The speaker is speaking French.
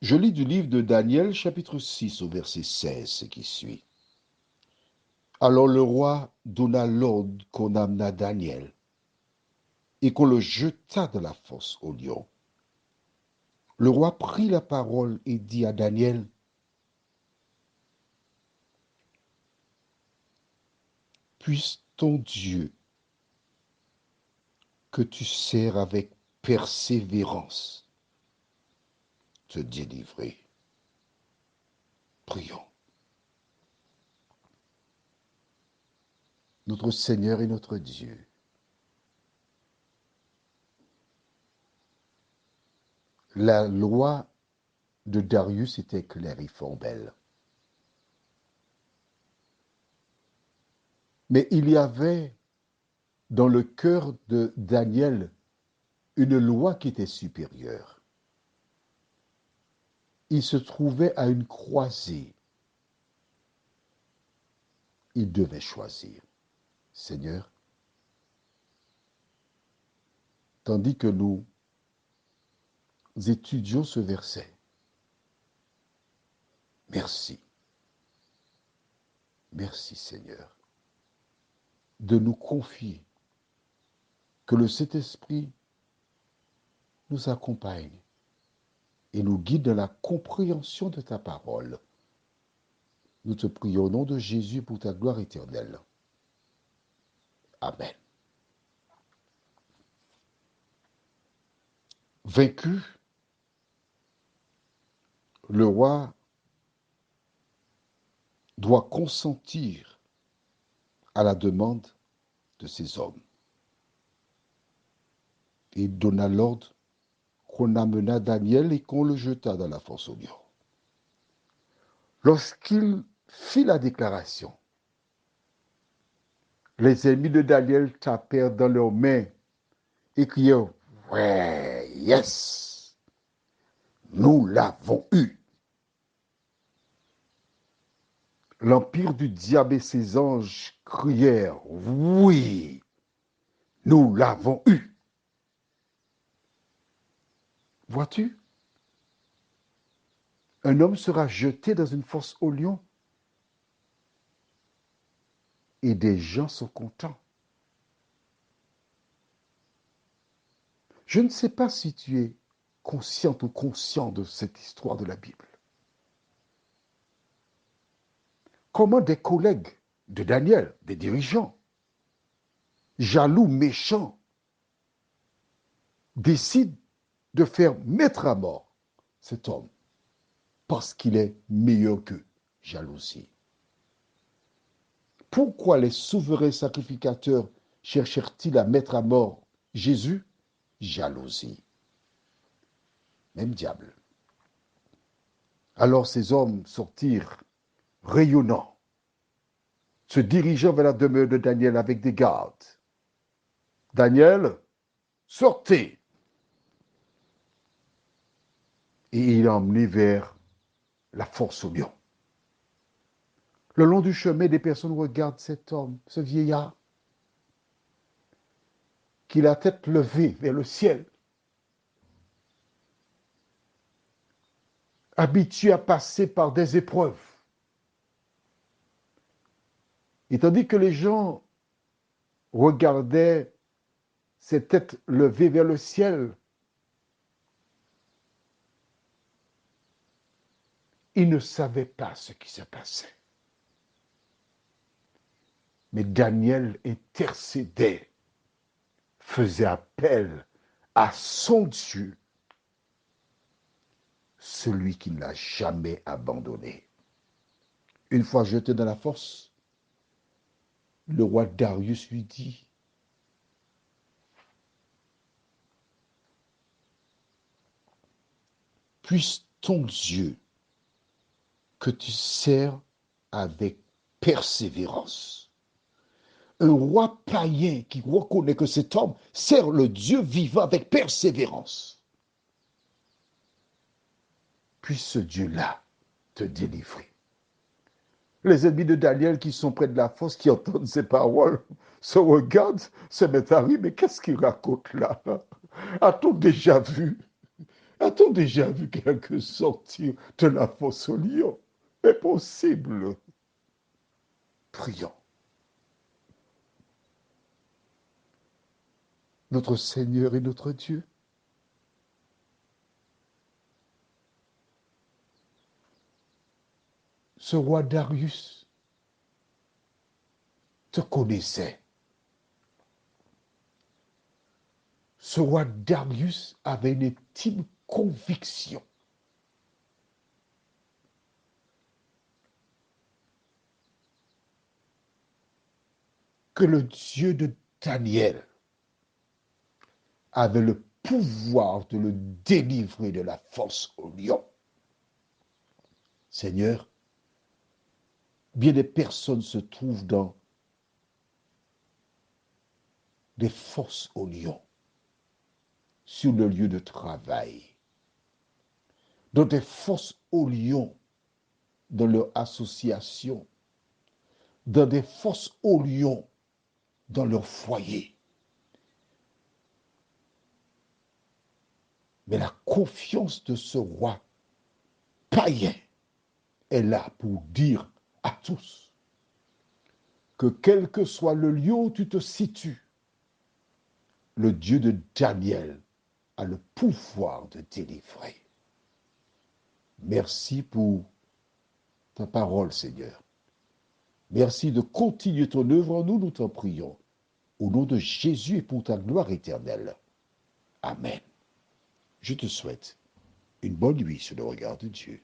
Je lis du livre de Daniel, chapitre 6, au verset 16, ce qui suit. Alors le roi donna l'ordre qu'on amena Daniel et qu'on le jeta dans la fosse au lion. Le roi prit la parole et dit à Daniel, puisse ton Dieu, que tu sers avec persévérance, te délivrer. Prions. Notre Seigneur et notre Dieu, la loi de Darius était claire et fort belle. Mais il y avait dans le cœur de Daniel une loi qui était supérieure. Il se trouvait à une croisée. Il devait choisir. Seigneur, tandis que nous étudions ce verset, merci, merci Seigneur, de nous confier que le Saint-Esprit nous accompagne et nous guide dans la compréhension de ta parole. Nous te prions au nom de Jésus pour ta gloire éternelle. Amen. Vaincu, le roi doit consentir à la demande de ses hommes. Il donna l'ordre qu'on amena Daniel et qu'on le jeta dans la fosse aux lions. Lorsqu'il fit la déclaration, les ennemis de Daniel tapèrent dans leurs mains et crièrent, ouais, yes, nous l'avons eu. L'empire du diable et ses anges crièrent, oui, nous l'avons eu. Vois-tu, un homme sera jeté dans une fosse aux lions et des gens sont contents. Je ne sais pas si tu es consciente ou conscient de cette histoire de la Bible. Comment des collègues de Daniel, des dirigeants, jaloux, méchants, décident de faire mettre à mort cet homme parce qu'il est meilleur qu'eux. Jalousie. Pourquoi les souverains sacrificateurs cherchèrent-ils à mettre à mort Jésus? Jalousie. Même diable. Alors ces hommes sortirent rayonnants, se dirigeant vers la demeure de Daniel avec des gardes. Daniel, sortez. Et il l'a emmené vers la fosse aux lions. Le long du chemin, des personnes regardent cet homme, ce vieillard, qui a la tête levée vers le ciel, habitué à passer par des épreuves. Et tandis que les gens regardaient ses têtes levées vers le ciel, ils ne savaient pas ce qui se passait. Mais Daniel intercédait, faisait appel à son Dieu, celui qui ne l'a jamais abandonné. Une fois jeté dans la fosse, le roi Darius lui dit, puisse ton Dieu, que tu sers avec persévérance. Un roi païen qui reconnaît que cet homme sert le Dieu vivant avec persévérance. Puisse ce Dieu-là te délivrer. Les ennemis de Daniel qui sont près de la fosse, qui entendent ces paroles, se regardent, se mettent à rire. Mais qu'est-ce qu'il raconte là? A-t-on déjà vu A-t-on déjà vu quelqu'un sortir de la fosse au lion? Impossible. Prions. Notre Seigneur et notre Dieu, ce roi Darius te connaissait. Ce roi Darius avait une intime conviction que le Dieu de Daniel avait le pouvoir de le délivrer de la fosse au lion. Seigneur, bien des personnes se trouvent dans des fosses au lion, sur le lieu de travail, dans des fosses au lion dans leur association, dans des fosses au lion dans leur foyer. Mais la confiance de ce roi païen est là pour dire à tous que quel que soit le lieu où tu te situes, le Dieu de Daniel a le pouvoir de délivrer. Merci pour ta parole, Seigneur. Merci de continuer ton œuvre en nous, nous t'en prions. Au nom de Jésus et pour ta gloire éternelle. Amen. Je te souhaite une bonne nuit sur le regard de Dieu.